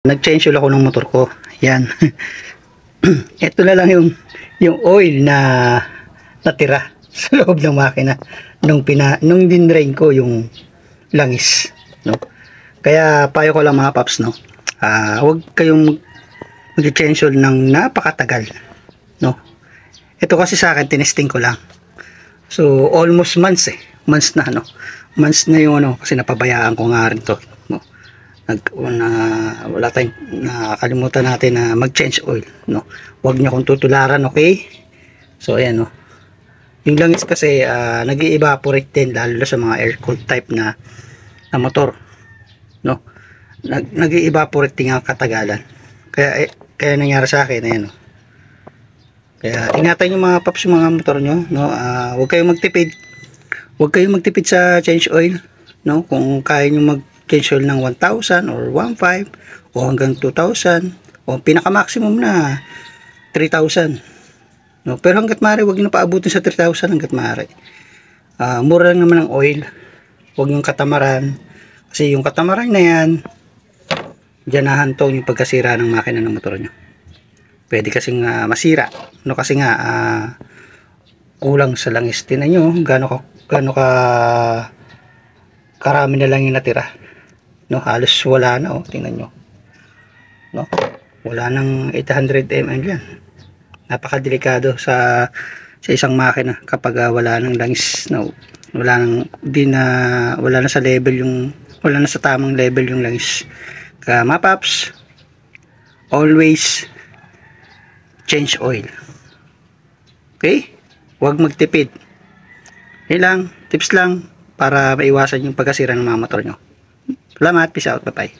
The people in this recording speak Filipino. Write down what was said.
Nag-change oil ako ng motor ko. Yan. Ito na lang yung oil na natira sa loob ng makina nung din-drain ko yung langis, no. Kaya payo ko lang mga paps, no. Huwag kayong mag-change oil ng napakatagal, no. Ito kasi sa akin tinesting ko lang. So almost months months na, no. Months na yung kasi napabayaan ko nga rin to, no. Wala tayong nakalimutan natin na mag-change oil, no. Huwag niyo kung tutularan, okay? So ayan, no. Yung langis kasi nag-evaporate din lalo sa mga air cooled type na motor, no. Nag-evaporate din ang katagalan. Kaya nangyari sa akin, ayan, no. Kaya ingatan yung mga paps yung mga motor nyo, no. Huwag kayong magtipid. Huwag kayong magtipid sa change oil, no. Kung kaya nyo mag-change oil ng 1,000 or 1,500 o hanggang 2,000 o pinaka-maximum na 3,000, no. Pero hanggat maaari, huwag nyo paabutin sa 3,000 hanggat maaari. Mura lang naman ang oil. Huwag yung katamaran. Kasi yung katamaran na yan, dyan nahantong yung pagkasira ng makina ng motor nyo. Pwede kasing masira, no, kasi nga kulang sa langis. Tingnan nyo gaano ka karami na lang yung natira, no. Halos wala na, oh. Tingnan nyo, no, wala nang 800 ml yan. Napakadelikado sa isang makina kapag wala nang langis, no. Wala na sa level wala na sa tamang level yung langis. Kaya mga paps, always change oil, okay? Huwag magtipid. Tips lang para maiwasan yung pagkasira ng mga motor nyo. Salamat, peace out, bye bye.